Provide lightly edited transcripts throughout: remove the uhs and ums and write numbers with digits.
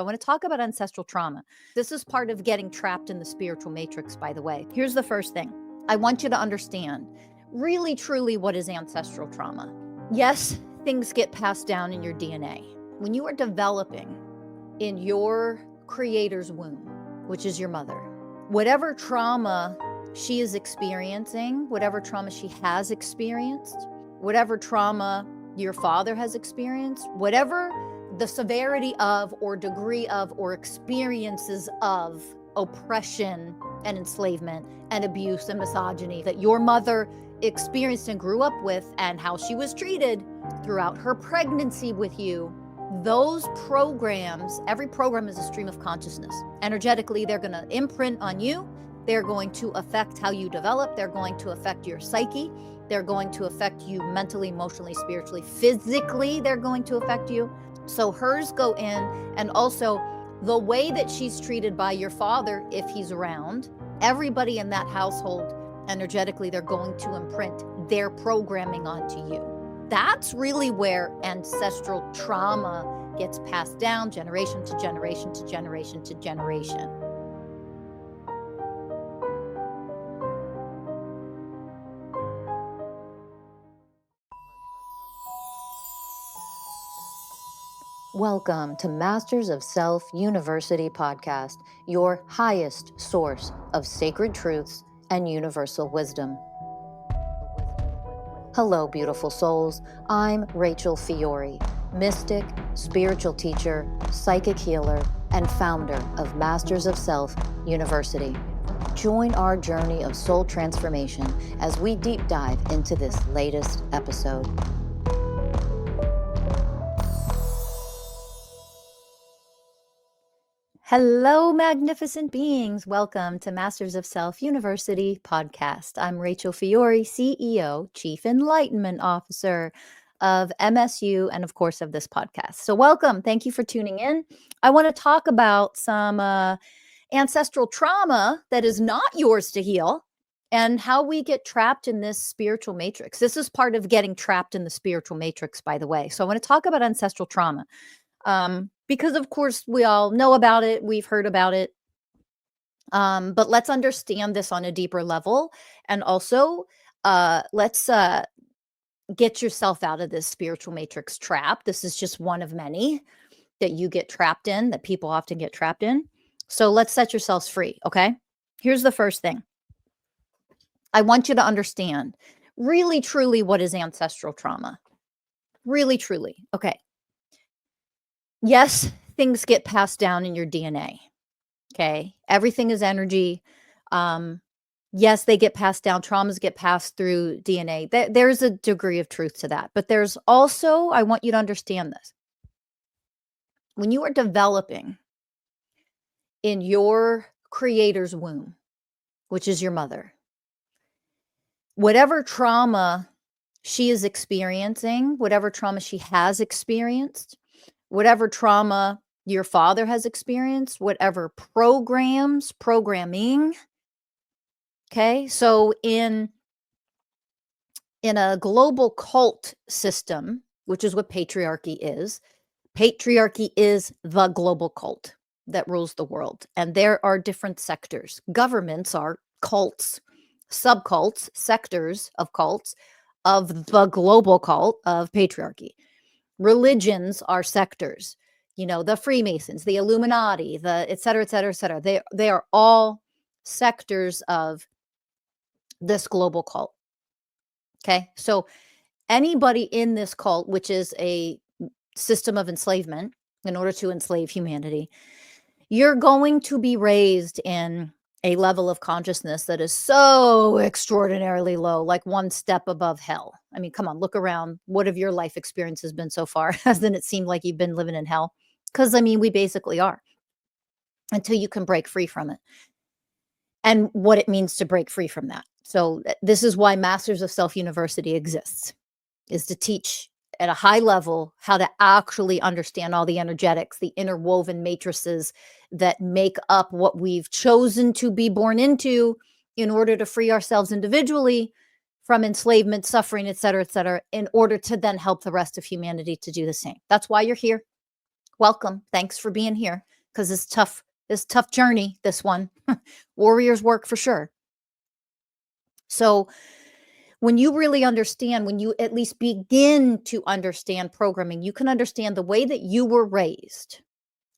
I want to talk about ancestral trauma. This is part of getting trapped in the spiritual matrix, by the way. Here's the first thing. I want you to understand really, truly what is ancestral trauma. Yes, things get passed down in your DNA. When you are developing in your creator's womb, which is your mother, whatever trauma she is experiencing, whatever trauma she has experienced, whatever trauma your father has experienced, whatever the severity of or degree of or experiences of oppression and enslavement and abuse and misogyny that your mother experienced and grew up with, and how she was treated throughout her pregnancy with you, those programs, every program is a stream of consciousness. Energetically, they're going to imprint on you. They're going to affect how you develop. They're going to affect your psyche. They're going to affect you mentally, emotionally, spiritually, physically. They're going to affect you. So hers go in, and also the way that she's treated by your father, if he's around, everybody in that household, energetically, they're going to imprint their programming onto you. That's really where ancestral trauma gets passed down generation to generation to generation to generation. Welcome to Masters of Self University podcast, your highest source of sacred truths and universal wisdom. Hello, beautiful souls. I'm Rachel Fiori, mystic, spiritual teacher, psychic healer, and founder of Masters of Self University. Join our journey of soul transformation as we deep dive into this latest episode. Hello, magnificent beings. Welcome to Masters of Self University podcast. I'm Rachel Fiori, CEO, Chief Enlightenment Officer of MSU, and of course of this podcast. So welcome. Thank you for tuning in. I want to talk about some ancestral trauma that is not yours to heal and how we get trapped in this spiritual matrix. This is part of getting trapped in the spiritual matrix, by the way. So I want to talk about ancestral trauma. Because of course we all know about it, we've heard about it, but let's understand this on a deeper level, and also let's get yourself out of this spiritual matrix trap. This is just one of many that you get trapped in, that people often get trapped in. So let's set yourselves free, okay? Here's the first thing. I want you to understand really, truly what is ancestral trauma. Really, truly. Okay. Yes, things get passed down in your DNA. Okay. Everything is energy. Yes, they get passed down. Traumas get passed through DNA. There's a degree of truth to that. But there's also, I want you to understand this. When you are developing in your creator's womb, which is your mother, whatever trauma she is experiencing, whatever trauma she has experienced, whatever trauma your father has experienced, whatever programming. Okay. So in a global cult system, which is what patriarchy is the global cult that rules the world. And there are different sectors. Governments are cults, subcults, sectors of cults of the global cult of patriarchy. Religions are sectors, the Freemasons, the Illuminati, the et cetera, et cetera, et cetera. They are all sectors of this global cult. Okay. So anybody in this cult, which is a system of enslavement in order to enslave humanity, you're going to be raised in a level of consciousness that is so extraordinarily low, like one step above hell. I mean, come on, look around. What have your life experiences been so far? Hasn't it seemed like you've been living in hell? Because, I mean, we basically are, until you can break free from it. And what it means to break free from that. So this is why Masters of Self University exists, is to teach at a high level how to actually understand all the energetics, the interwoven matrices that make up what we've chosen to be born into in order to free ourselves individually from enslavement, suffering, et cetera, in order to then help the rest of humanity to do the same. That's why you're here. Welcome. Thanks for being here. because it's tough journey, this one. Warriors work for sure. So when you really understand, when you at least begin to understand programming, you can understand the way that you were raised.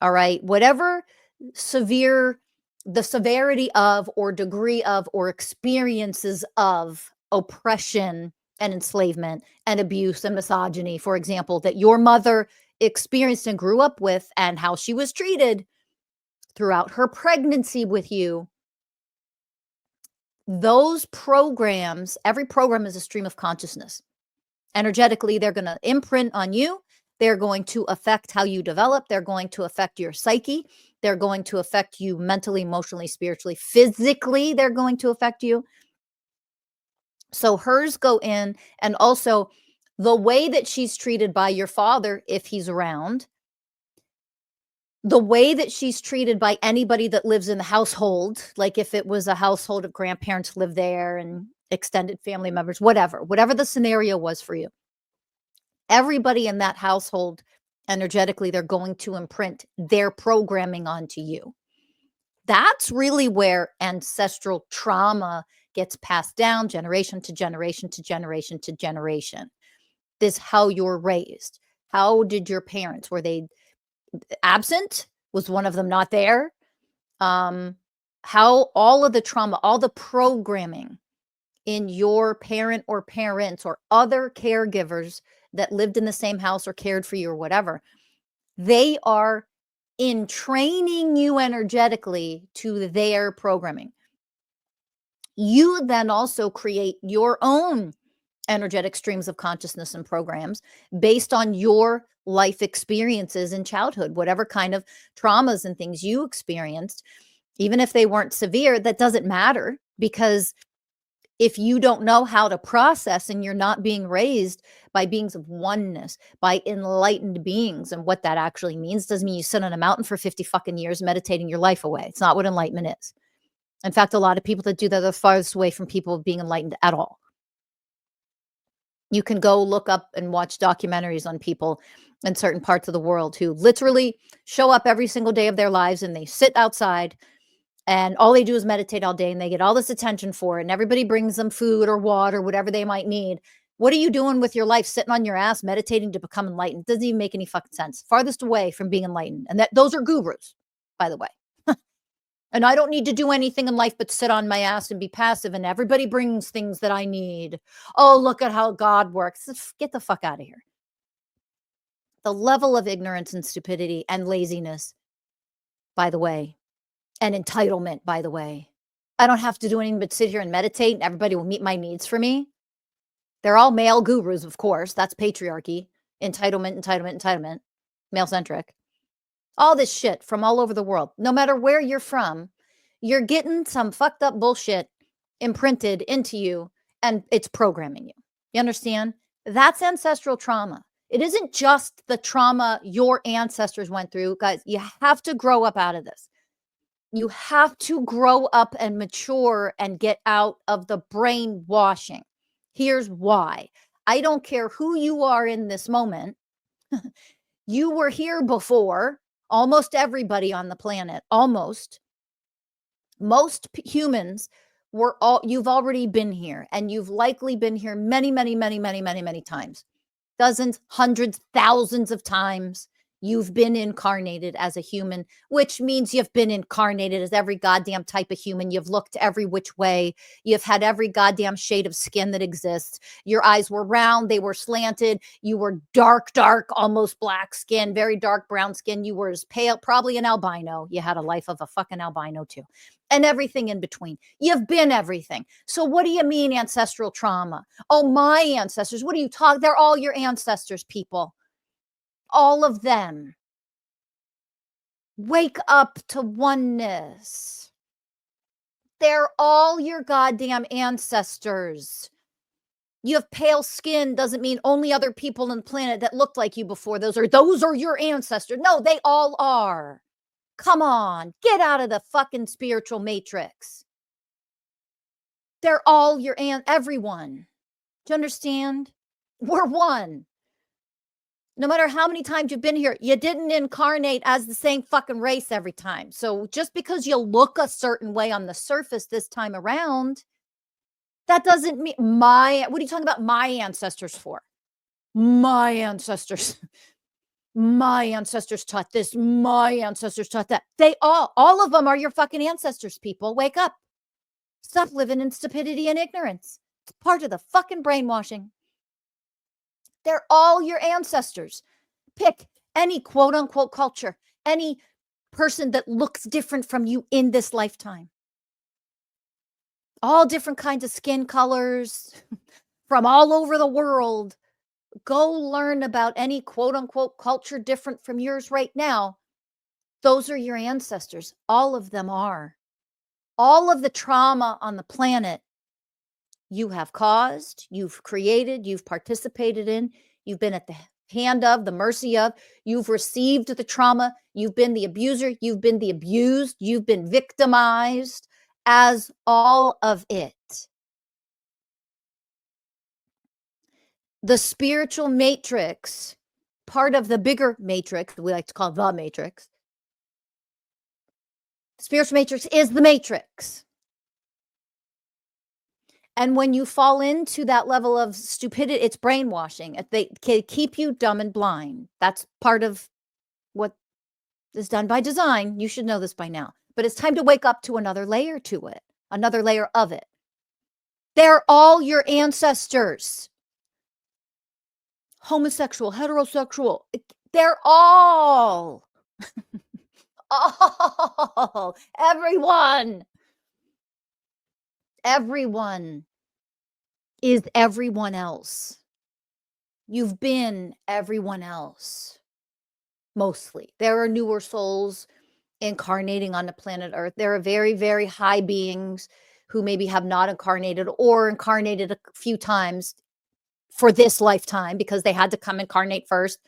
All right. Whatever the severity of, or degree of, or experiences of oppression and enslavement and abuse and misogyny, for example, that your mother experienced and grew up with, and how she was treated throughout her pregnancy with you, those programs, every program is a stream of consciousness. Energetically, they're going to imprint on you. They're going to affect how you develop. They're going to affect your psyche. They're going to affect you mentally, emotionally, spiritually, physically. They're going to affect you. So hers go in, and also the way that she's treated by your father, if he's around, the way that she's treated by anybody that lives in the household, like if it was a household of grandparents live there and extended family members, whatever the scenario was for you. Everybody in that household, energetically, they're going to imprint their programming onto you. That's really where ancestral trauma gets passed down generation to generation to generation to generation. This how you're raised. How did your parents, were they absent? Was one of them not there? How all of the trauma, all the programming in your parent or parents or other caregivers that lived in the same house or cared for you or whatever, they are in training you energetically to their programming. You then also create your own energetic streams of consciousness and programs based on your life experiences in childhood, whatever kind of traumas and things you experienced, even if they weren't severe, that doesn't matter, because if you don't know how to process and you're not being raised by beings of oneness, by enlightened beings, and what that actually means doesn't mean you sit on a mountain for 50 fucking years meditating your life away. It's not what enlightenment is. In fact, a lot of people that do that are farthest away from people being enlightened at all. You can go look up and watch documentaries on people in certain parts of the world who literally show up every single day of their lives, and they sit outside and all they do is meditate all day, and they get all this attention for it, and everybody brings them food or water, whatever they might need. What are you doing with your life? Sitting on your ass meditating to become enlightened? Doesn't even make any fucking sense. Farthest away from being enlightened. And those are gurus, by the way. And I don't need to do anything in life but sit on my ass and be passive, and everybody brings things that I need. Oh, look at how God works. Get the fuck out of here. The level of ignorance and stupidity and laziness, by the way, and entitlement, by the way. I don't have to do anything but sit here and meditate, and everybody will meet my needs for me. They're all male gurus, of course. That's patriarchy. Entitlement. Male-centric. All this shit from all over the world. No matter where you're from, you're getting some fucked up bullshit imprinted into you, and it's programming you. You understand? That's ancestral trauma. It isn't just the trauma your ancestors went through. Guys, you have to grow up out of this. You have to grow up and mature and get out of the brainwashing. Here's why. I don't care who you are in this moment. You were here before. Almost everybody on the planet, almost. Most humans you've already been here, and you've likely been here many, many, many, many, many, many times. Dozens, hundreds, thousands of times. You've been incarnated as a human, which means you've been incarnated as every goddamn type of human. You've looked every which way. You've had every goddamn shade of skin that exists. Your eyes were round. They were slanted. You were dark, almost black skin, very dark brown skin. You were as pale, probably an albino. You had a life of a fucking albino too. And everything in between. You've been everything. So what do you mean ancestral trauma? Oh, my ancestors. What are you talking? They're all your ancestors, people. All of them. Wake up to oneness. They're all your goddamn ancestors. You have pale skin doesn't mean only other people on the planet that looked like you before. Those are your ancestors. No, they all are. Come on, get out of the fucking spiritual matrix. They're all your everyone. Do you understand? We're one. No matter how many times you've been here, you didn't incarnate as the same fucking race every time. So just because you look a certain way on the surface this time around, that doesn't mean what are you talking about my ancestors for? My ancestors. My ancestors taught this. My ancestors taught that. They all of them are your fucking ancestors, people. Wake up. Stop living in stupidity and ignorance. It's part of the fucking brainwashing. They're all your ancestors. Pick any quote unquote culture, any person that looks different from you in this lifetime. All different kinds of skin colors from all over the world. Go learn about any quote unquote culture different from yours right now. Those are your ancestors. All of them are. All of the trauma on the planet you have caused, you've created, you've participated in, you've been at the hand of, the mercy of, you've received the trauma, you've been the abuser, you've been the abused, you've been victimized, as all of it. The spiritual matrix, part of the bigger matrix, we like to call the matrix. Spiritual matrix is the matrix. And when you fall into that level of stupidity, it's brainwashing. They keep you dumb and blind. That's part of what is done by design. You should know this by now. But it's time to wake up to another layer to it, another layer of it. They're all your ancestors. Homosexual, heterosexual, they're all, all, everyone is everyone else. You've been everyone else, mostly. There are newer souls incarnating on the planet Earth. There are very, very high beings who maybe have not incarnated or incarnated a few times for this lifetime because they had to come incarnate first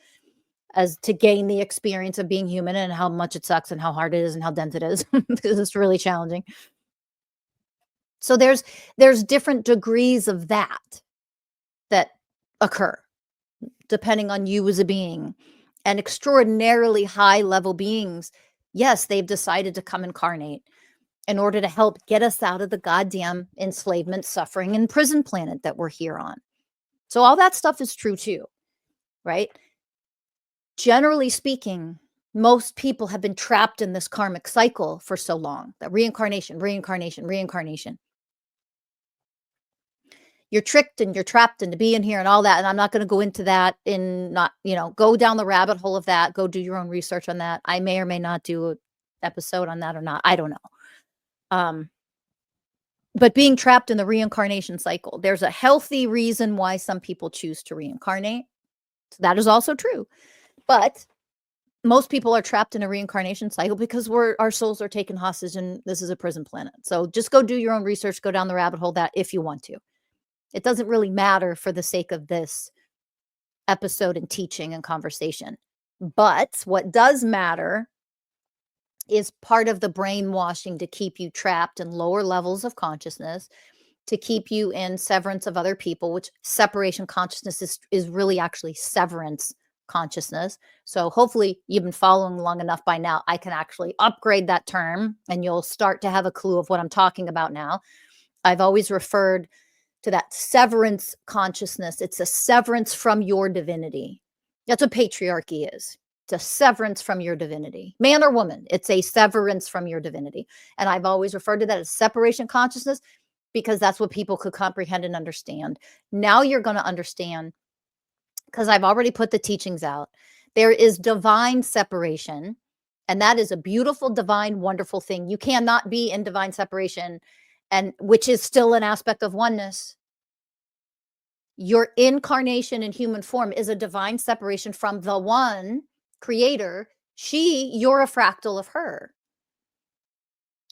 as to gain the experience of being human and how much it sucks and how hard it is and how dense it is because it's really challenging. So there's different degrees of that occur depending on you as a being. And extraordinarily high level beings, yes, they've decided to come incarnate in order to help get us out of the goddamn enslavement, suffering, and prison planet that we're here on. So all that stuff is true too, right? Generally speaking, most people have been trapped in this karmic cycle for so long, that reincarnation. You're tricked and you're trapped into being here and all that. And I'm not going to go into that go down the rabbit hole of that. Go do your own research on that. I may or may not do an episode on that or not. I don't know. But being trapped in the reincarnation cycle, there's a healthy reason why some people choose to reincarnate. So that is also true. But most people are trapped in a reincarnation cycle because our souls are taken hostage and this is a prison planet. So just go do your own research, go down the rabbit hole that if you want to. It doesn't really matter for the sake of this episode and teaching and conversation. But what does matter is part of the brainwashing to keep you trapped in lower levels of consciousness, to keep you in severance of other people, which separation consciousness is really actually severance consciousness. So hopefully you've been following long enough by now. I can actually upgrade that term and you'll start to have a clue of what I'm talking about now. I've always referred to that severance consciousness. It's a severance from your divinity. That's what patriarchy is. It's a severance from your divinity, man or woman. It's a severance from your divinity. And I've always referred to that as separation consciousness because that's what people could comprehend and understand. Now you're going to understand because I've already put the teachings out. There is divine separation, and that is a beautiful, divine, wonderful thing. You cannot be in divine separation, and which is still an aspect of oneness. Your incarnation in human form is a divine separation from the one creator. You're a fractal of her.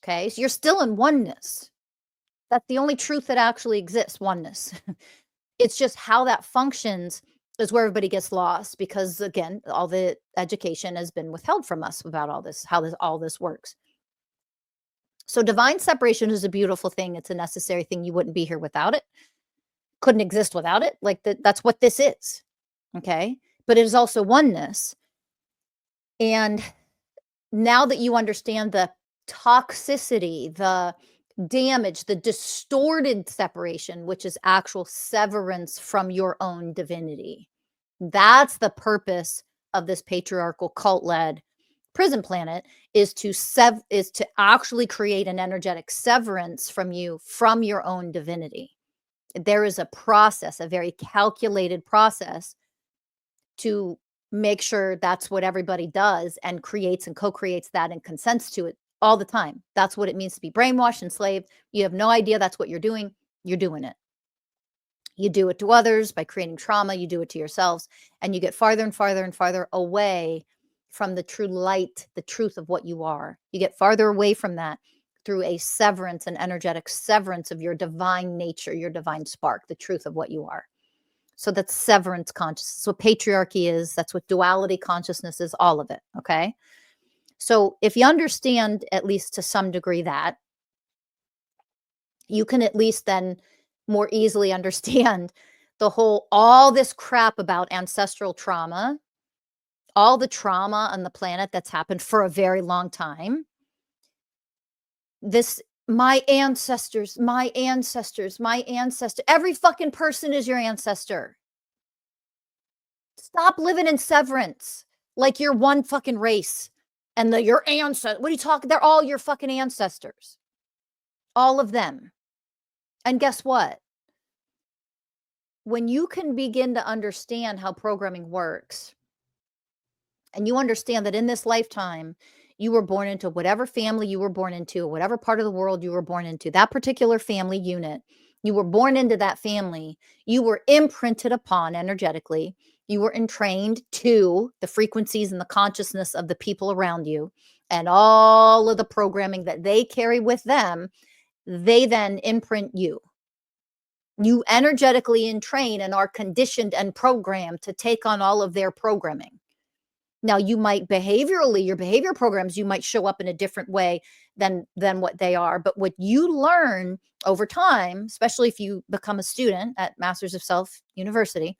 Okay, so you're still in oneness. That's the only truth that actually exists, oneness. It's just how that functions is where everybody gets lost because, again, all the education has been withheld from us about all this, how all this works. So divine separation is a beautiful thing. It's a necessary thing. You wouldn't be here without it. Couldn't exist without it. Like that's what this is. Okay. but it is also oneness. And now that you understand the toxicity, the damage, the distorted separation, which is actual severance from your own divinity, that's the purpose of this patriarchal cult-led prison planet, is to actually create an energetic severance from you, from your own divinity. There is a process, a very calculated process, to make sure that's what everybody does and creates and co-creates that and consents to it all the time. That's what it means to be brainwashed, enslaved. You have no idea that's what you're doing. You're doing it. You do it to others by creating trauma. You do it to yourselves, and you get farther and farther and farther away from the true light, the truth of what you are. You get farther away from that through a severance, an energetic severance of your divine nature, your divine spark, the truth of what you are. So that's severance consciousness. That's what patriarchy is. That's what duality consciousness is, all of it. Okay. So if you understand, at least to some degree, that, you can at least then more easily understand all this crap about ancestral trauma, all the trauma on the planet that's happened for a very long time. This, my ancestors, my ancestors, my ancestor. Every fucking person is your ancestor. Stop living in severance like you're one fucking race and your ancestors. What are you talking? They're all your fucking ancestors. All of them. And guess what? When you can begin to understand how programming works, and you understand that in this lifetime, you were born into whatever family you were born into, whatever part of the world you were born into, that particular family unit, you were born into that family, you were imprinted upon energetically, you were entrained to the frequencies and the consciousness of the people around you, and all of the programming that they carry with them, they then imprint you. You energetically entrain and are conditioned and programmed to take on all of their programming. Now, you might behaviorally, your behavior programs, you might show up in a different way than what they are. But what you learn over time, especially if you become a student at Masters of Self University,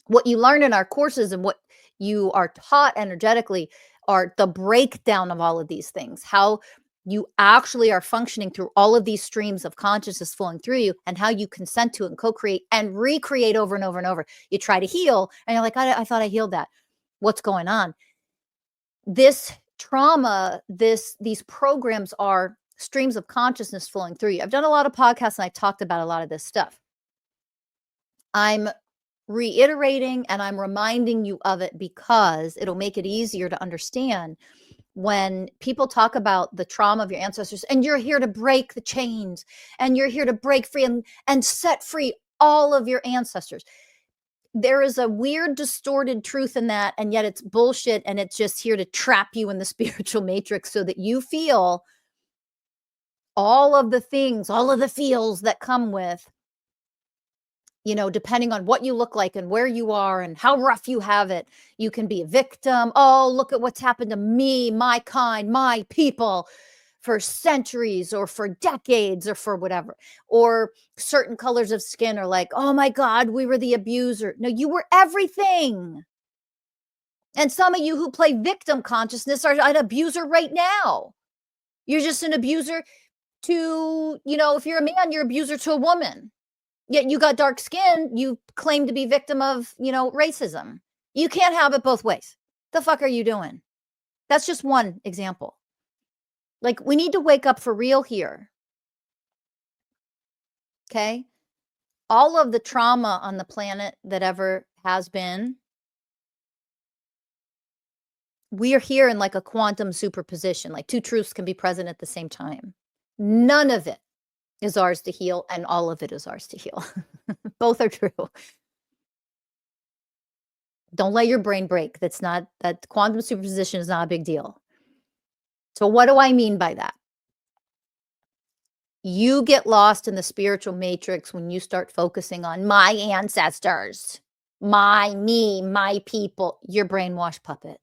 what you learn in our courses and what you are taught energetically are the breakdown of all of these things, how you actually are functioning through all of these streams of consciousness flowing through you, and how you consent to it and co-create and recreate over and over and over. You try to heal and you're like, I thought I healed that. What's going on? This trauma, these programs are streams of consciousness flowing through you. I've done a lot of podcasts and I talked about a lot of this stuff. I'm reiterating and I'm reminding you of it because it'll make it easier to understand when people talk about the trauma of your ancestors, and you're here to break the chains, and you're here to break free and set free all of your ancestors. There is a weird, distorted truth in that, and yet it's bullshit, and it's just here to trap you in the spiritual matrix so that you feel all of the things, all of the feels that come with, depending on what you look like and where you are and how rough you have it. You can be a victim. Oh, look at what's happened to me, my kind, my people, for centuries or for decades or for whatever. Or certain colors of skin are like, oh my God, we were the abuser. No, you were everything. And some of you who play victim consciousness are an abuser right now. You're just an abuser to, if you're a man, you're an abuser to a woman. Yet you got dark skin, you claim to be victim of, racism. You can't have it both ways. The fuck are you doing? That's just one example. Like, we need to wake up for real here. Okay? All of the trauma on the planet that ever has been, we are here in like a quantum superposition, like two truths can be present at the same time. None of it is ours to heal, and all of it is ours to heal. Both are true. Don't let your brain break. That quantum superposition is not a big deal. So what do I mean by that? You get lost in the spiritual matrix when you start focusing on my ancestors, me, my people. You're a brainwashed puppet.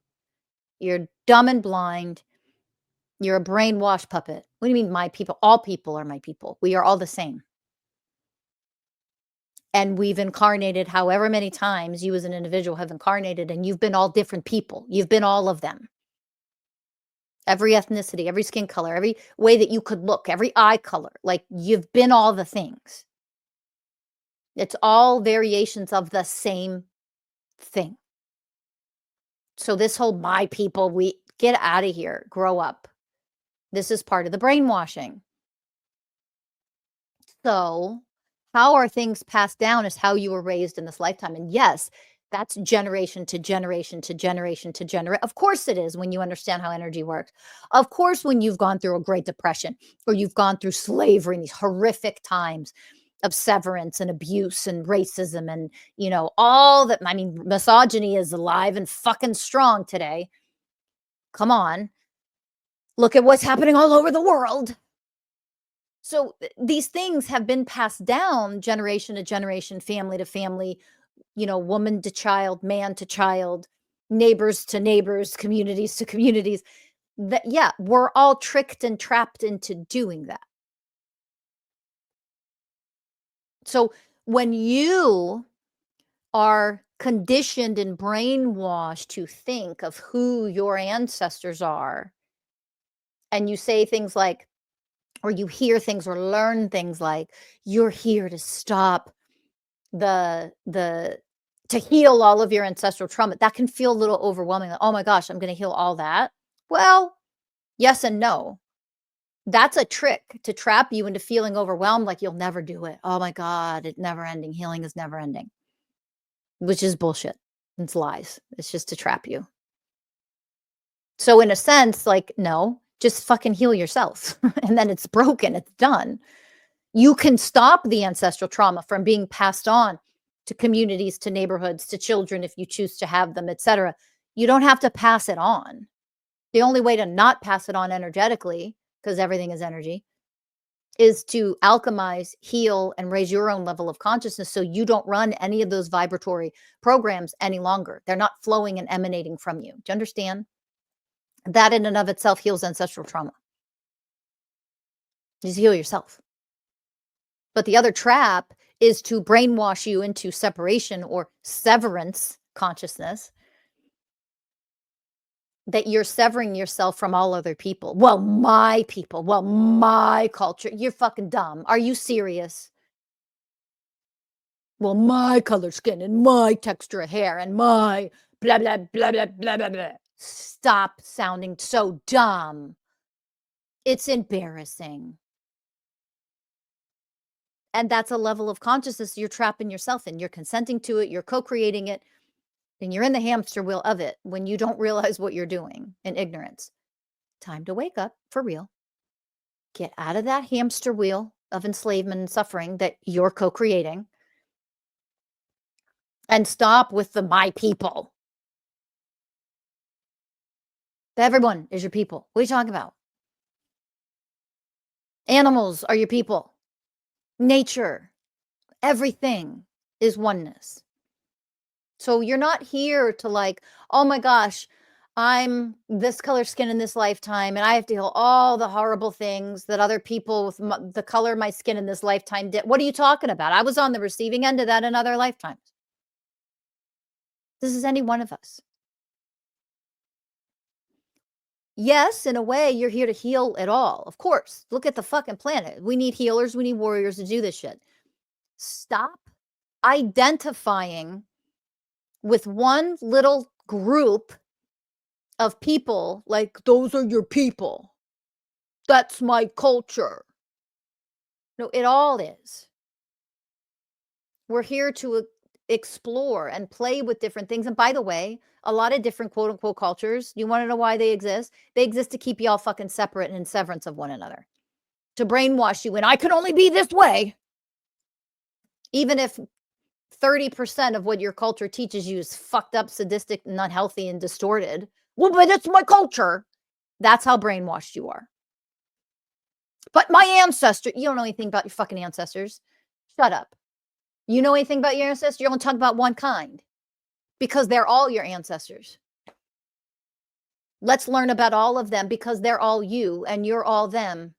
You're dumb and blind. You're a brainwashed puppet. What do you mean, my people? All people are my people. We are all the same. And we've incarnated however many times you as an individual have incarnated, and you've been all different people. You've been all of them. Every ethnicity, every skin color, every way that you could look, every eye color. Like, you've been all the things. It's all variations of the same thing. So this whole "my people," we get out of here, grow up. This is part of the brainwashing. So how are things passed down is how you were raised in this lifetime. And yes, that's generation to generation to generation to generation. Of course it is, when you understand how energy works. Of course, when you've gone through a Great Depression, or you've gone through slavery and these horrific times of severance and abuse and racism and, all that. I mean, misogyny is alive and fucking strong today. Come on. Look at what's happening all over the world. So these things have been passed down generation to generation, family to family, woman to child, man to child, neighbors to neighbors, communities to communities. That, yeah, we're all tricked and trapped into doing that. So when you are conditioned and brainwashed to think of who your ancestors are, and you say things like, or you hear things or learn things like, you're here to stop the to heal all of your ancestral trauma, that can feel a little overwhelming. Like, oh my gosh, I'm going to heal all that. Well, yes and no. That's a trick to trap you into feeling overwhelmed, like you'll never do it. Oh my God, it's never ending. Healing is never ending, which is bullshit. It's lies. It's just to trap you. So in a sense, like, no, just fucking heal yourself. And then it's broken. It's done. You can stop the ancestral trauma from being passed on to communities, to neighborhoods, to children if you choose to have them, etc. You don't have to pass it on. The only way to not pass it on energetically, because everything is energy, is to alchemize, heal, and raise your own level of consciousness so you don't run any of those vibratory programs any longer. They're not flowing and emanating from you. Do you understand? That in and of itself heals ancestral trauma. You just heal yourself. But the other trap is to brainwash you into separation or severance consciousness, that you're severing yourself from all other people. Well, my people, well, my culture. You're fucking dumb. Are you serious? Well, my color skin and my texture of hair and my blah, blah, blah, blah, blah, blah, blah. Stop sounding so dumb. It's embarrassing. And that's a level of consciousness you're trapping yourself in. You're consenting to it. You're co-creating it. And you're in the hamster wheel of it when you don't realize what you're doing in ignorance. Time to wake up for real. Get out of that hamster wheel of enslavement and suffering that you're co-creating. And stop with the "my people." Everyone is your people. What are you talking about? Animals are your people. Nature, everything is oneness. So you're not here to like, oh my gosh, I'm this color skin in this lifetime, and I have to heal all the horrible things that other people with the color of my skin in this lifetime did. What are you talking about? I was on the receiving end of that in other lifetimes. This is any one of us. Yes, in a way, you're here to heal it all. Of course. Look at the fucking planet. We need healers. We need warriors to do this shit. Stop identifying with one little group of people like, those are your people. That's my culture. No, it all is. We're here to explore and play with different things. And by the way, a lot of different quote unquote cultures, you want to know why they exist? They exist to keep y'all fucking separate and in severance of one another, to brainwash you. And I can only be this way. Even if 30% of what your culture teaches you is fucked up, sadistic, and unhealthy and distorted. Well, but it's my culture. That's how brainwashed you are. But my ancestor, you don't know anything about your fucking ancestors. Shut up. You know anything about your ancestors? You're only talking about one kind, because they're all your ancestors. Let's learn about all of them, because they're all you and you're all them.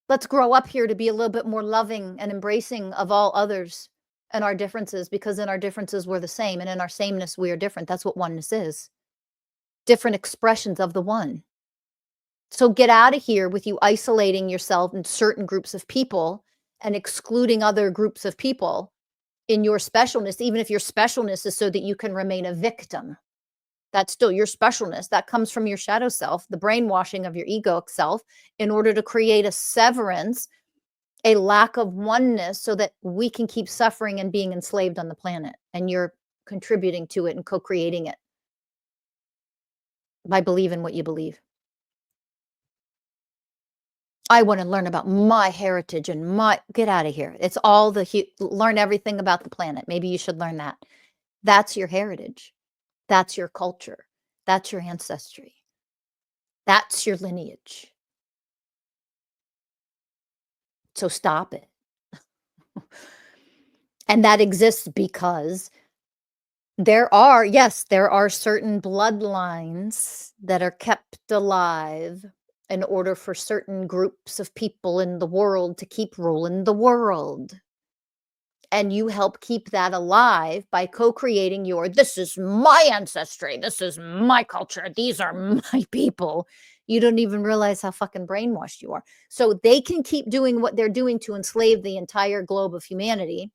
Let's grow up here to be a little bit more loving and embracing of all others and our differences, because in our differences, we're the same. And in our sameness, we are different. That's what oneness is. Different expressions of the one. So get out of here with you isolating yourself in certain groups of people and excluding other groups of people in your specialness, even if your specialness is so that you can remain a victim. That's still your specialness. That comes from your shadow self, the brainwashing of your egoic self, in order to create a severance, a lack of oneness, so that we can keep suffering and being enslaved on the planet. And you're contributing to it and co-creating it by believing what you believe. I want to learn about my heritage and my, get out of here. It's all learn everything about the planet. Maybe you should learn that. That's your heritage. That's your culture. That's your ancestry. That's your lineage. So stop it. And that exists because there are certain bloodlines that are kept alive in order for certain groups of people in the world to keep ruling the world. And you help keep that alive by co-creating this is my ancestry, this is my culture, these are my people. You don't even realize how fucking brainwashed you are. So they can keep doing what they're doing to enslave the entire globe of humanity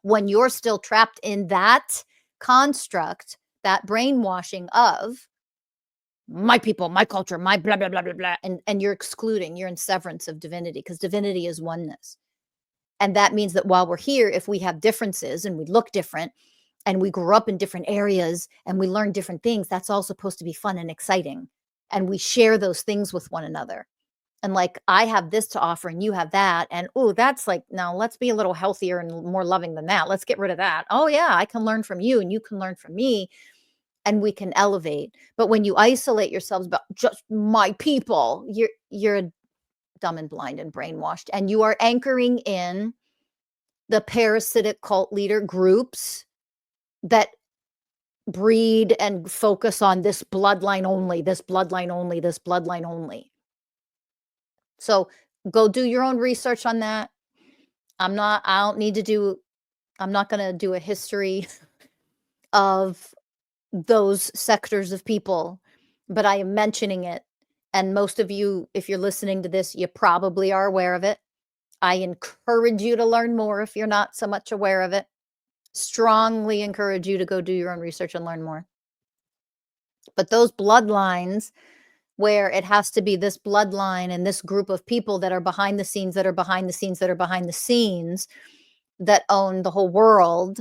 when you're still trapped in that construct, that brainwashing of my people, my culture, my blah, blah, blah, blah, blah. And you're excluding, you're in severance of divinity, because divinity is oneness. And that means that while we're here, if we have differences and we look different and we grew up in different areas and we learn different things, that's all supposed to be fun and exciting. And we share those things with one another. And like, I have this to offer and you have that. And oh, that's like, no, let's be a little healthier and more loving than that. Let's get rid of that. Oh yeah, I can learn from you and you can learn from me and we can elevate. But when you isolate yourselves about just my people, you're dumb and blind and brainwashed, and you are anchoring in the parasitic cult leader groups that breed and focus on this bloodline only, this bloodline only, this bloodline only. So go do your own research on that. I'm not going to do a history of those sectors of people, but I am mentioning it. And most of you, if you're listening to this, you probably are aware of it. I encourage you to learn more if you're not so much aware of it. Strongly encourage you to go do your own research and learn more. But those bloodlines, where it has to be this bloodline and this group of people that are behind the scenes, that are behind the scenes, that are behind the scenes, that own the whole world,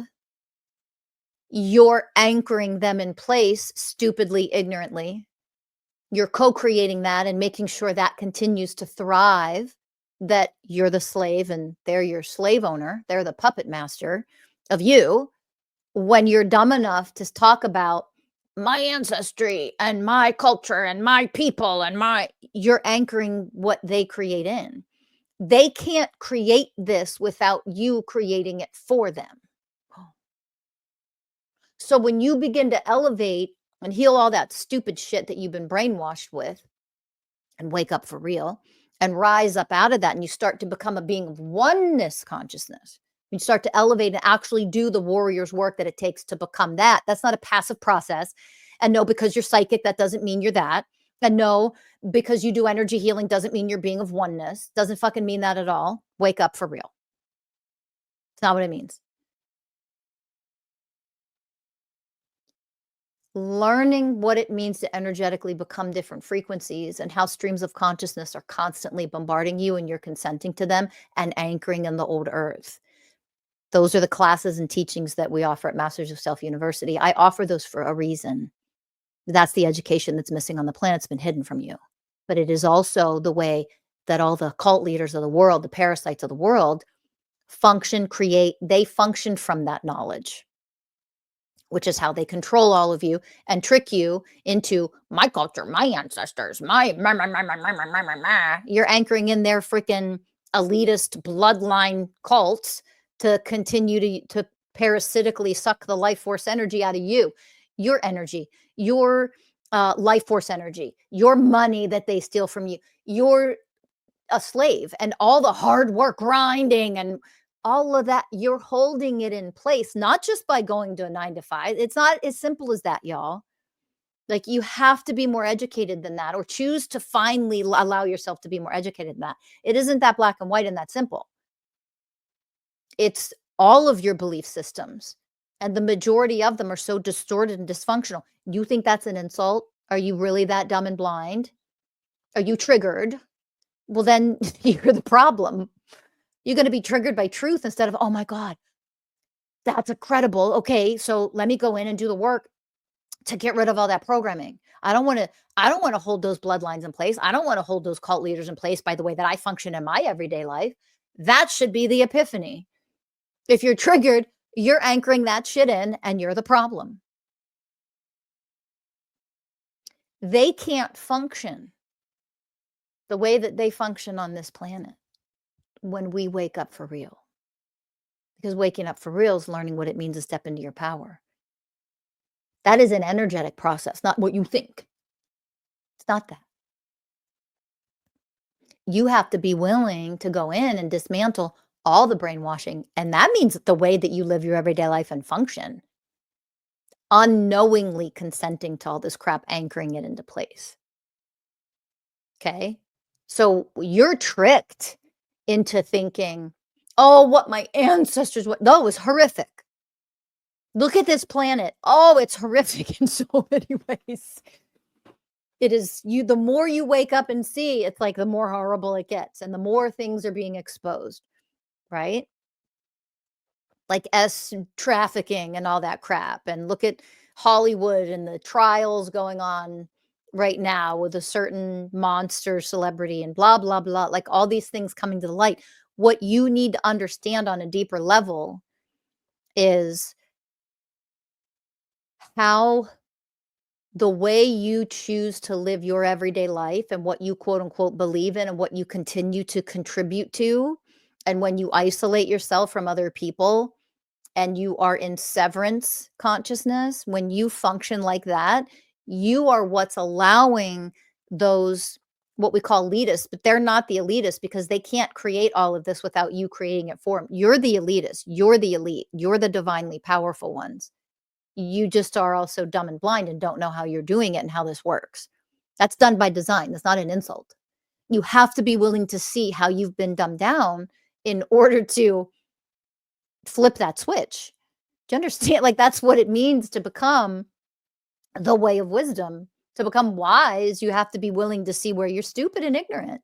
you're anchoring them in place stupidly, ignorantly. You're co-creating that and making sure that continues to thrive, that you're the slave and they're your slave owner. They're the puppet master of you. When you're dumb enough to talk about my ancestry and my culture and my people and you're anchoring what they create in. They can't create this without you creating it for them. So when you begin to elevate and heal all that stupid shit that you've been brainwashed with, and wake up for real and rise up out of that, and you start to become a being of oneness consciousness, you start to elevate and actually do the warrior's work that it takes to become that. That's not a passive process. And no, because you're psychic, that doesn't mean you're that. And no, because you do energy healing doesn't mean you're being of oneness. Doesn't fucking mean that at all. Wake up for real. It's not what it means. Learning what it means to energetically become different frequencies and how streams of consciousness are constantly bombarding you and you're consenting to them and anchoring in the old earth. Those are the classes and teachings that we offer at Masters of Self University. I offer those for a reason. That's the education that's missing on the planet. It's been hidden from you. But it is also the way that all the cult leaders of the world, the parasites of the world, they function from that knowledge, which is how they control all of you and trick you into my culture, my ancestors, You're anchoring in their freaking elitist bloodline cults to continue to parasitically suck the life force energy out of you, your energy, your life force energy, your money that they steal from you, your a slave, and all the hard work, grinding, and all of that, you're holding it in place, not just by going to a 9 to 5. It's not as simple as that, y'all. Like, you have to be more educated than that, or choose to finally allow yourself to be more educated than that. It isn't that black and white and that simple. It's all of your belief systems, and the majority of them are so distorted and dysfunctional. You think that's an insult? Are you really that dumb and blind? Are you triggered? Well, then you're the problem. You're going to be triggered by truth instead of, oh my God, that's incredible. Okay, so let me go in and do the work to get rid of all that programming. I don't want to hold those bloodlines in place. I don't want to hold those cult leaders in place by the way that I function in my everyday life. That should be the epiphany. If you're triggered, you're anchoring that shit in and you're the problem. They can't function the way that they function on this planet when we wake up for real. Because waking up for real is learning what it means to step into your power. That is an energetic process, not what you think. It's not that. You have to be willing to go in and dismantle all the brainwashing. And that means the way that you live your everyday life and function, unknowingly consenting to all this crap, anchoring it into place. Okay. So you're tricked into thinking, oh, what my ancestors, what, no, it was horrific. Look at this planet. Oh, it's horrific in so many ways. It is you, the more you wake up and see, it's like the more horrible it gets and the more things are being exposed, right? Like trafficking and all that crap. And look at Hollywood and the trials going on right now with a certain monster celebrity and blah, blah, blah. Like all these things coming to the light. What you need to understand on a deeper level is how the way you choose to live your everyday life and what you quote unquote believe in and what you continue to contribute to. And when you isolate yourself from other people and you are in severance consciousness, when you function like that, you are what's allowing those, what we call elitists, but they're not the elitists because they can't create all of this without you creating it for them. You're the elitist. You're the elite. You're the divinely powerful ones. You just are also dumb and blind and don't know how you're doing it and how this works. That's done by design. That's not an insult. You have to be willing to see how you've been dumbed down in order to flip that switch. Do you understand? Like, that's what it means to become the way of wisdom. To become wise, you have to be willing to see where you're stupid and ignorant.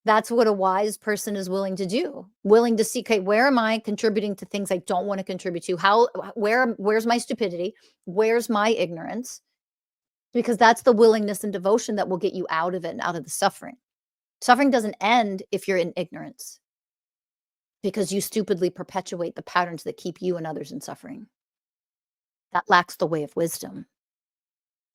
That's what a wise person is willing to do. Willing to see, okay, where am I contributing to things I don't want to contribute to? Where's my stupidity? Where's my ignorance? Because that's the willingness and devotion that will get you out of it and out of the suffering. Suffering doesn't end if you're in ignorance, because you stupidly perpetuate the patterns that keep you and others in suffering. That lacks the way of wisdom.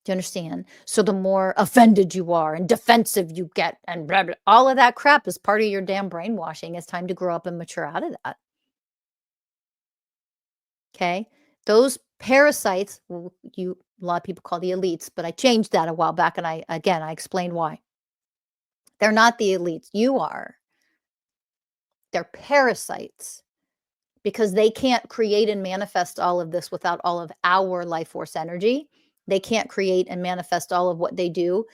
Do you understand? So the more offended you are and defensive you get and blah, blah, all of that crap is part of your damn brainwashing. It's time to grow up and mature out of that. Okay? Those parasites, a lot of people call the elites, but I changed that a while back and I explained why. They're not the elites. You are. They're parasites because they can't create and manifest all of this without all of our life force energy. They can't create and manifest all of what they do,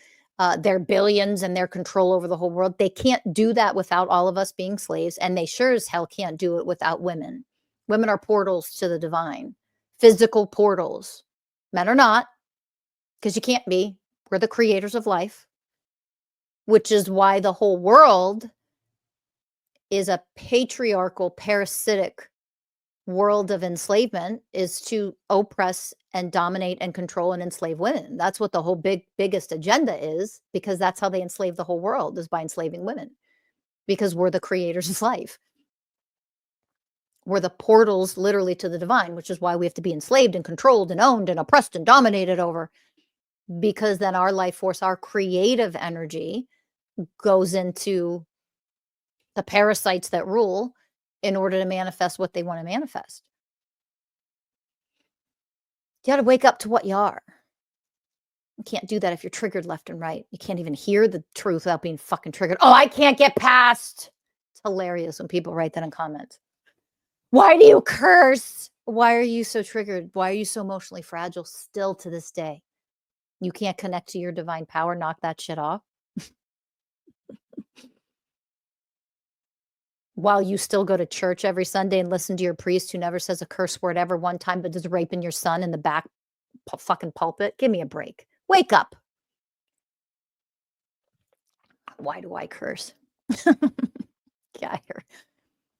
their billions and their control over the whole world. They can't do that without all of us being slaves, and they sure as hell can't do it without women. Women are portals to the divine, physical portals. Men are not, because you can't be. We're the creators of life, which is why the whole world is a patriarchal, parasitic world of enslavement, is to oppress and dominate and control and enslave women. That's what the whole biggest agenda is, because that's how they enslave the whole world, is by enslaving women, because we're the creators of life. We're the portals literally to the divine, which is why we have to be enslaved and controlled and owned and oppressed and dominated over, because then our life force, our creative energy goes into the parasites that rule in order to manifest what they want to manifest. You got to wake up to what you are. You can't do that if you're triggered left and right. You can't even hear the truth without being fucking triggered. Oh, I can't get past. It's hilarious when people write that in comments. Why do you curse? Why are you so triggered? Why are you so emotionally fragile still to this day? You can't connect to your divine power, knock that shit off. While you still go to church every Sunday and listen to your priest who never says a curse word ever one time, but is raping your son in the back fucking pulpit. Give me a break. Wake up. Why do I curse? Yeah,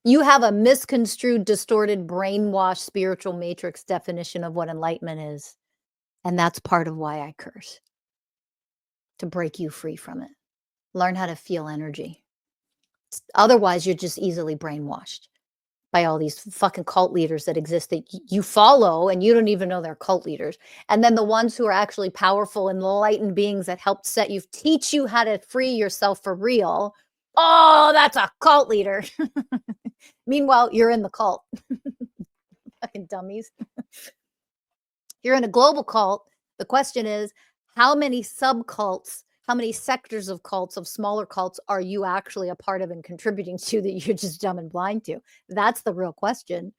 you have a misconstrued, distorted, brainwashed spiritual matrix definition of what enlightenment is. And that's part of why I curse. To break you free from it. Learn how to feel energy. Otherwise, you're just easily brainwashed by all these fucking cult leaders that exist that you follow and you don't even know they're cult leaders. And then the ones who are actually powerful and enlightened beings that help teach you how to free yourself for real. Oh, that's a cult leader. Meanwhile, you're in the cult. Fucking dummies. You're in a global cult. The question is, how many subcults, how many sectors of cults, of smaller cults, are you actually a part of and contributing to that you're just dumb and blind to? That's the real question.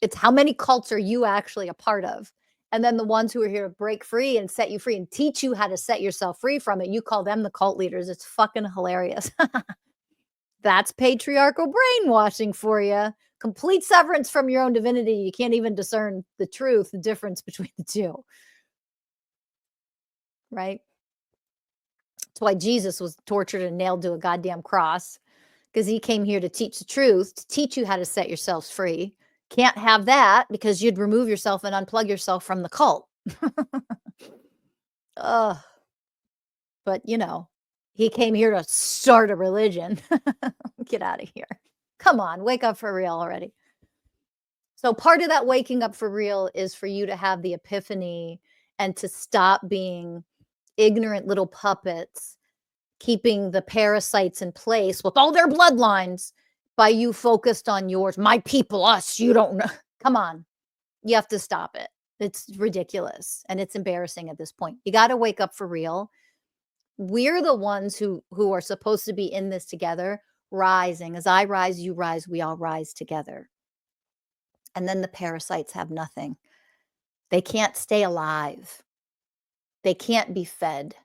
It's how many cults are you actually a part of? And then the ones who are here to break free and set you free and teach you how to set yourself free from it, you call them the cult leaders. It's fucking hilarious. That's patriarchal brainwashing for you. Complete severance from your own divinity. You can't even discern the truth, the difference between the two. Right? That's why Jesus was tortured and nailed to a goddamn cross, because he came here to teach the truth, to teach you how to set yourselves free. Can't have that because you'd remove yourself and unplug yourself from the cult. Ugh. But, you know, he came here to start a religion. Get out of here. Come on, wake up for real already. So part of that waking up for real is for you to have the epiphany and to stop being ignorant little puppets, keeping the parasites in place with all their bloodlines by you focused on yours. My people, us, you don't know. Come on. You have to stop it. It's ridiculous and it's embarrassing at this point. You got to wake up for real. We're the ones who are supposed to be in this together, rising. As I rise, you rise, we all rise together. And then the parasites have nothing. They can't stay alive. They can't be fed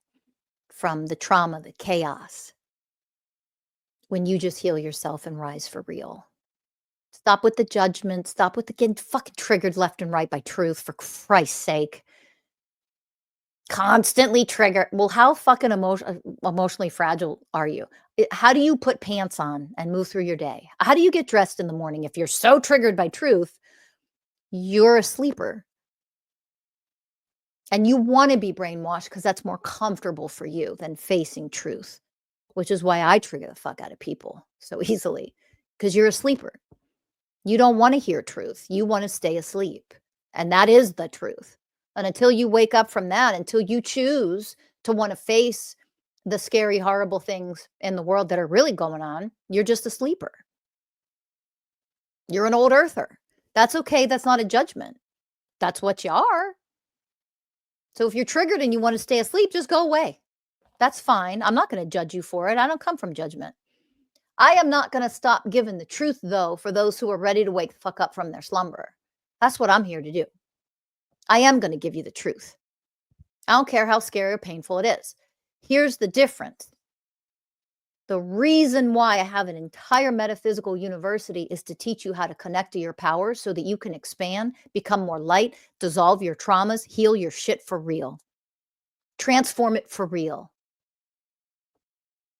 from the trauma, the chaos, when you just heal yourself and rise for real. Stop with the judgment. Stop with the getting fucking triggered left and right by truth, for Christ's sake. Constantly triggered. Well, how fucking emotionally fragile are you? How do you put pants on and move through your day? How do you get dressed in the morning? If you're so triggered by truth, you're a sleeper. And you want to be brainwashed because that's more comfortable for you than facing truth, which is why I trigger the fuck out of people so easily, because you're a sleeper. You don't want to hear truth. You want to stay asleep. And that is the truth. And until you wake up from that, until you choose to want to face the scary, horrible things in the world that are really going on, you're just a sleeper. You're an old earther. That's okay. That's not a judgment. That's what you are. So if you're triggered and you want to stay asleep, just go away. That's fine. I'm not going to judge you for it. I don't come from judgment. I am not going to stop giving the truth, though, for those who are ready to wake the fuck up from their slumber. That's what I'm here to do. I am going to give you the truth. I don't care how scary or painful it is. Here's the difference. The reason why I have an entire metaphysical university is to teach you how to connect to your powers so that you can expand, become more light, dissolve your traumas, heal your shit for real, transform it for real.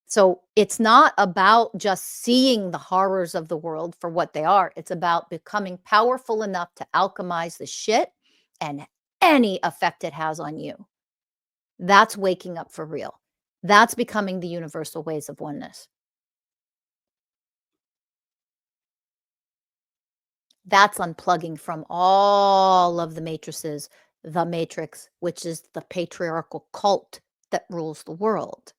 So it's not about just seeing the horrors of the world for what they are. It's about becoming powerful enough to alchemize the shit and any effect it has on you. That's waking up for real. That's becoming the universal ways of oneness. That's unplugging from all of the matrices, the matrix, which is the patriarchal cult that rules the world.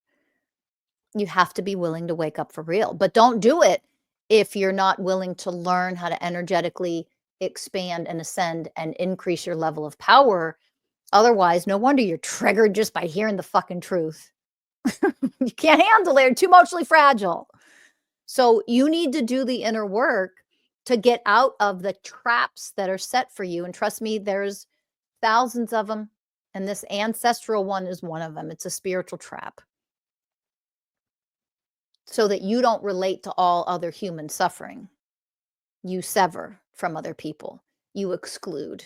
You have to be willing to wake up for real, but don't do it if you're not willing to learn how to energetically expand and ascend and increase your level of power Otherwise, no wonder you're triggered just by hearing the fucking truth. You can't handle it. You're too emotionally fragile. So you need to do the inner work to get out of the traps that are set for you. And trust me, there's thousands of them. And this ancestral one is one of them. It's a spiritual trap. So that you don't relate to all other human suffering. You sever from other people. You exclude.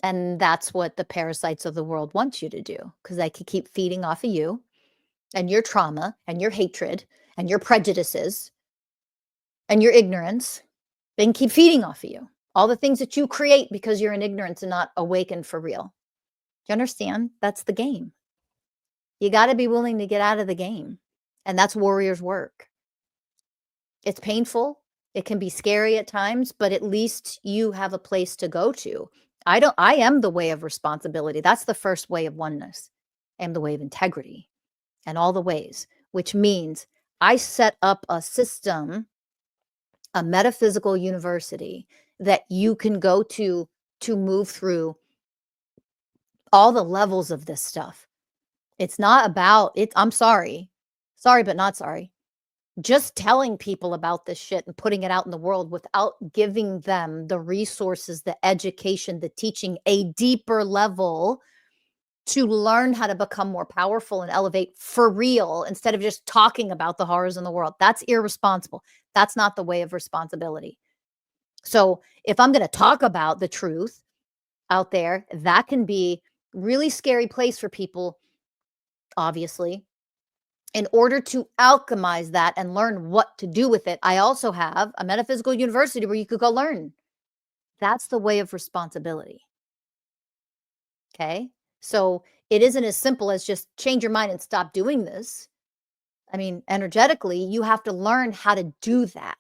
And that's what the parasites of the world want you to do, because they can keep feeding off of you and your trauma and your hatred and your prejudices and your ignorance. They can keep feeding off of you. All the things that you create because you're in ignorance and not awakened for real. You understand? That's the game. You got to be willing to get out of the game. And that's warrior's work. It's painful. It can be scary at times, but at least you have a place to go to. I am the way of responsibility. That's the first way of oneness. I am the way of integrity and all the ways, which means I set up a system, a metaphysical university that you can go to move through all the levels of this stuff. It's not about it. I'm sorry, but not sorry. Just telling people about this shit and putting it out in the world without giving them the resources, the education, the teaching, a deeper level to learn how to become more powerful and elevate for real instead of just talking about the horrors in the world. That's irresponsible. That's not the way of responsibility. So if I'm going to talk about the truth out there, that can be really scary place for people, obviously. In order to alchemize that and learn what to do with it, I also have a metaphysical university where you could go learn. That's the way of responsibility. Okay? So it isn't as simple as just change your mind and stop doing this. I mean, energetically, you have to learn how to do that.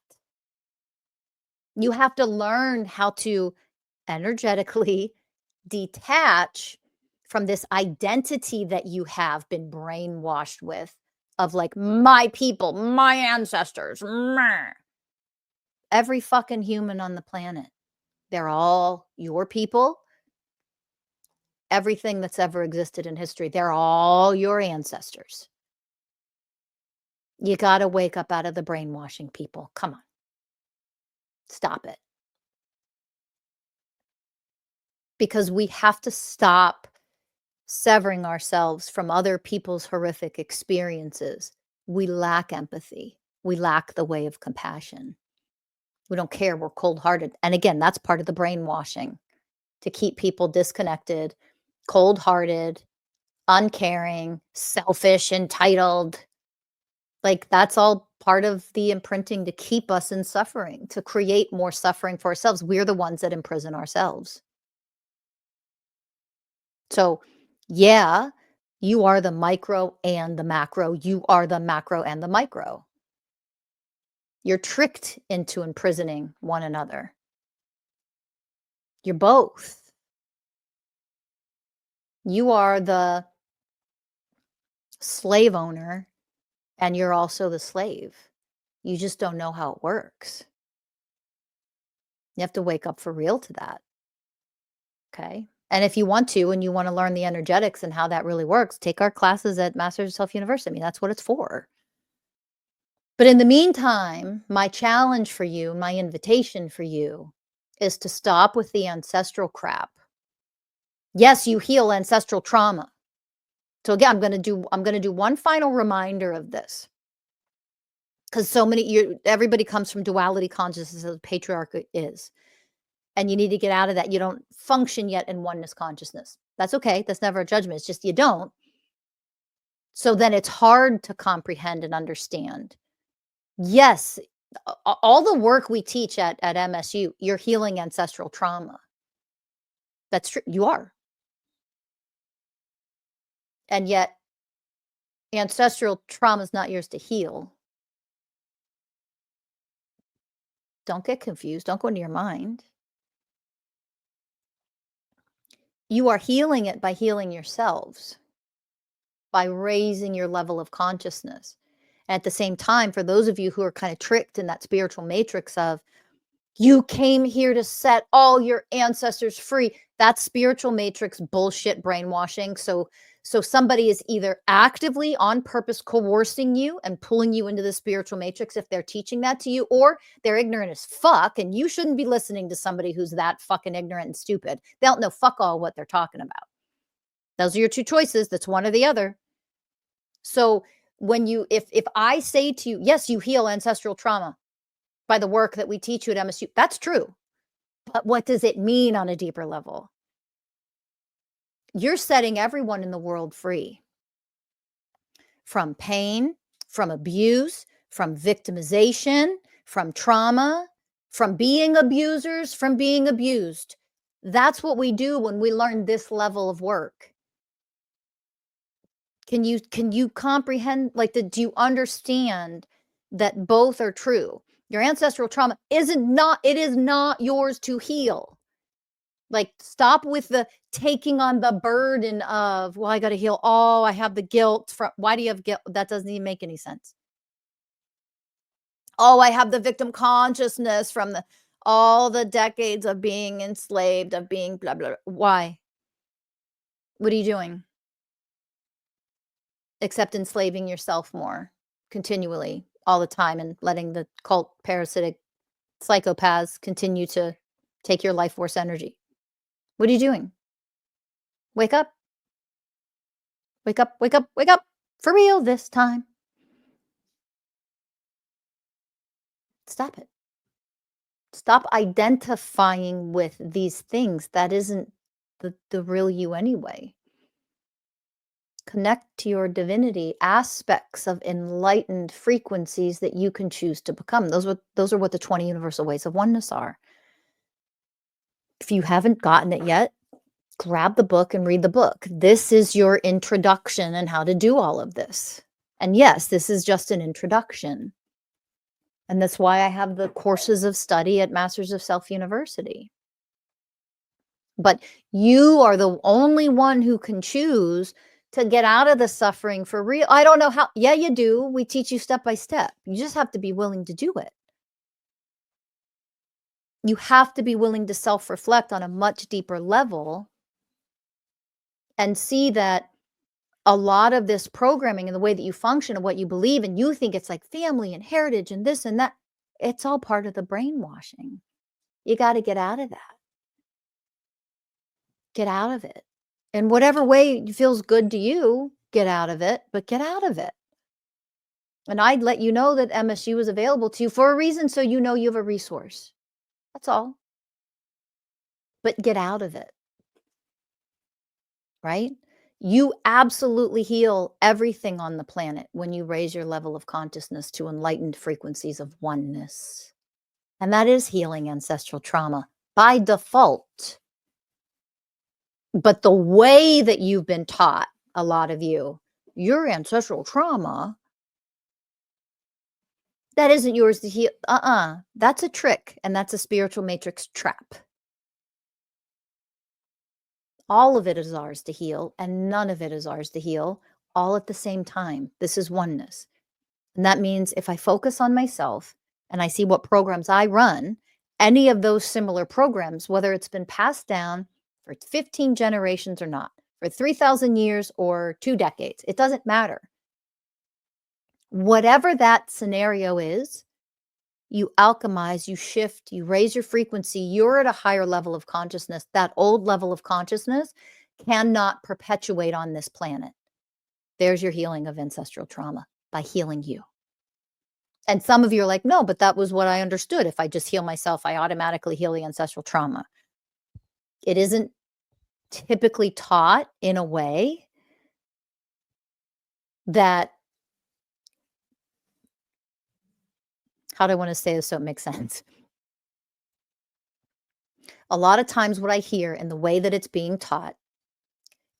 You have to learn how to energetically detach from this identity that you have been brainwashed with of like my people, my ancestors, meh. Every fucking human on the planet. They're all your people. Everything that's ever existed in history, they're all your ancestors. You got to wake up out of the brainwashing, people. Come on. Stop it. Because we have to stop severing ourselves from other people's horrific experiences. We lack empathy. We lack the way of compassion. We don't care. We're cold-hearted. And again, that's part of the brainwashing, to keep people disconnected, cold-hearted, uncaring, selfish, entitled. Like that's all part of the imprinting to keep us in suffering, to create more suffering for ourselves. We're the ones that imprison ourselves. So yeah, you are the micro and the macro. You are the macro and the micro. You're tricked into imprisoning one another. You're both. You are the slave owner and you're also the slave. You just don't know how it works. You have to wake up for real to that. Okay. And if you want to, and you want to learn the energetics and how that really works, take our classes at Masters of Self University. I mean, that's what it's for. But in the meantime, my challenge for you, my invitation for you is to stop with the ancestral crap. Yes, you heal ancestral trauma. So again, I'm going to do one final reminder of this. Because everybody comes from duality consciousness as the patriarchy is. And you need to get out of that. You don't function yet in oneness consciousness. That's okay. That's never a judgment. It's just you don't. So then it's hard to comprehend and understand. Yes, all the work we teach at MSU, you're healing ancestral trauma. That's true. You are. And yet, ancestral trauma is not yours to heal. Don't get confused. Don't go into your mind. You are healing it by healing yourselves, by raising your level of consciousness. And at the same time, for those of you who are kind of tricked in that spiritual matrix of, You came here to set all your ancestors free. That's spiritual matrix bullshit brainwashing. So somebody is either actively on purpose coercing you and pulling you into the spiritual matrix if they're teaching that to you, or they're ignorant as fuck, and you shouldn't be listening to somebody who's that fucking ignorant and stupid. They don't know fuck all what they're talking about. Those are your two choices. That's one or the other. So when you, if I say to you, yes, you heal ancestral trauma by the work that we teach you at MSU, that's true. But what does it mean on a deeper level? You're setting everyone in the world free from pain, from abuse, from victimization, from trauma, from being abusers, from being abused. That's what we do when we learn this level of work. Can you comprehend, like, do you understand that both are true? Your ancestral trauma it is not yours to heal. Like, stop with the taking on the burden of, well, I got to heal. Oh, I have the guilt from, why do you have guilt? That doesn't even make any sense. Oh, I have the victim consciousness from all the decades of being enslaved, of being blah, blah, blah. Why? What are you doing? Except enslaving yourself more continually all the time and letting the cult parasitic psychopaths continue to take your life force energy. What are you doing? Wake up. Wake up, wake up, wake up. For real this time. Stop it. Stop identifying with these things. That isn't the real you anyway. Connect to your divinity, aspects of enlightened frequencies that you can choose to become. Those are what the 20 universal ways of oneness are. If you haven't gotten it yet, grab the book and read the book. This is your introduction and how to do all of this. And yes, this is just an introduction. And that's why I have the courses of study at Masters of Self University. But you are the only one who can choose to get out of the suffering for real. I don't know how. Yeah, you do. We teach you step by step. You just have to be willing to do it. You have to be willing to self-reflect on a much deeper level and see that a lot of this programming and the way that you function and what you believe, and you think it's like family and heritage and this and that, it's all part of the brainwashing. You got to get out of that. Get out of it. In whatever way feels good to you, get out of it, but get out of it. And I'd let you know that MSU is available to you for a reason, so you know you have a resource. That's all. But get out of it. Right? You absolutely heal everything on the planet when you raise your level of consciousness to enlightened frequencies of oneness. And that is healing ancestral trauma by default. But the way that you've been taught, a lot of you, your ancestral trauma, that isn't yours to heal. That's a trick, and that's a spiritual matrix trap. All of it is ours to heal, and none of it is ours to heal, all at the same time. This is oneness. And that means if I focus on myself and I see what programs I run, any of those similar programs, whether it's been passed down for 15 generations or not, for 3,000 years or 2 decades, it doesn't matter. Whatever that scenario is, you alchemize, you shift, you raise your frequency, you're at a higher level of consciousness. That old level of consciousness cannot perpetuate on this planet. There's your healing of ancestral trauma, by healing you. And some of you are like, no, but that was what I understood. If I just heal myself, I automatically heal the ancestral trauma. It isn't typically taught in a way that, how do I want to say this so it makes sense? A lot of times what I hear in the way that it's being taught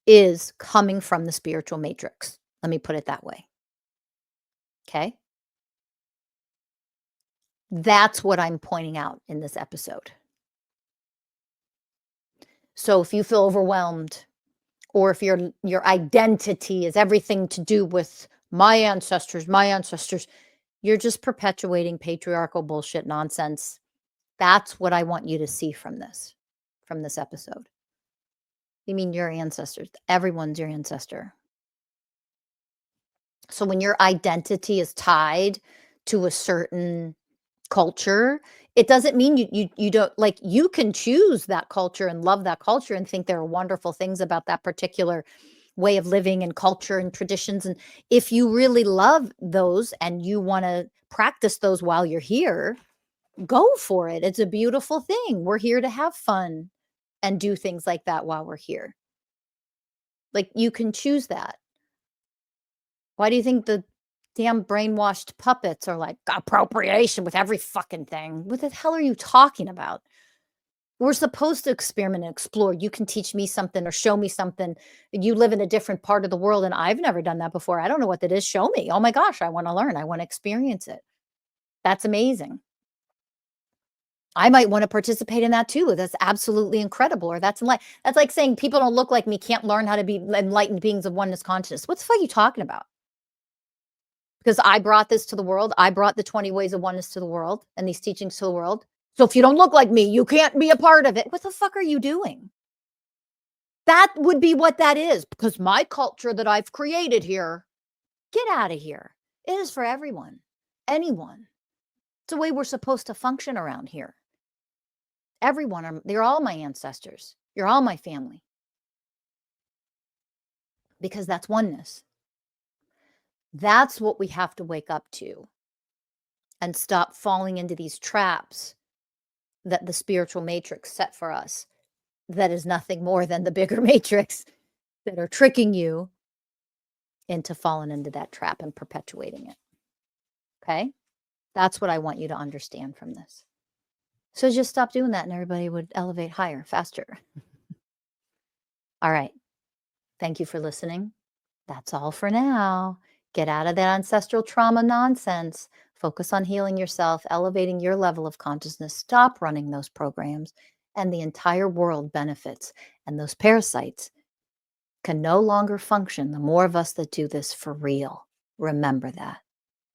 is coming from the spiritual matrix. Let me put it that way. Okay? That's what I'm pointing out in this episode. So if you feel overwhelmed, or if your identity is everything to do with my ancestors, you're just perpetuating patriarchal bullshit nonsense That's what I want you to see from this episode. You mean your ancestors? Everyone's your ancestor. So when your identity is tied to a certain culture, it doesn't mean you don't, like, you can choose that culture and love that culture and think there are wonderful things about that particular way of living and culture and traditions. And if you really love those and you want to practice those while you're here, go for it. It's a beautiful thing. We're here to have fun and do things like that while we're here. Like, you can choose that. Why do you think the damn brainwashed puppets are like appropriation with every fucking thing? What the hell are you talking about? We're supposed to experiment and explore. You can teach me something or show me something. You live in a different part of the world and I've never done that before. I don't know what that is. Show me. Oh my gosh, I want to learn. I want to experience it. That's amazing. I might want to participate in that too. That's absolutely incredible. Or that's like saying people don't look like me can't learn how to be enlightened beings of oneness consciousness. What the fuck are you talking about? Because I brought this to the world. I brought the 20 ways of oneness to the world and these teachings to the world. So if you don't look like me, you can't be a part of it. What the fuck are you doing? That would be what that is, because my culture that I've created here, get out of here. It is for everyone, anyone. It's the way we're supposed to function around here. Everyone, they're all my ancestors. You're all my family. Because that's oneness. That's what we have to wake up to and stop falling into these traps that the spiritual matrix set for us. That is nothing more than the bigger matrix that are tricking you into falling into that trap and perpetuating it. Okay? That's what I want you to understand from this. So just stop doing that and everybody would elevate higher, faster. All right. Thank you for listening. That's all for now. Get out of that ancestral trauma nonsense. Focus on healing yourself, elevating your level of consciousness. Stop running those programs, and the entire world benefits. And those parasites can no longer function. The more of us that do this for real, remember that.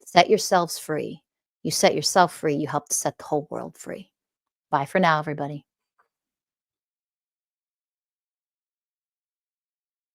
Set yourselves free. You set yourself free, you help to set the whole world free. Bye for now, everybody.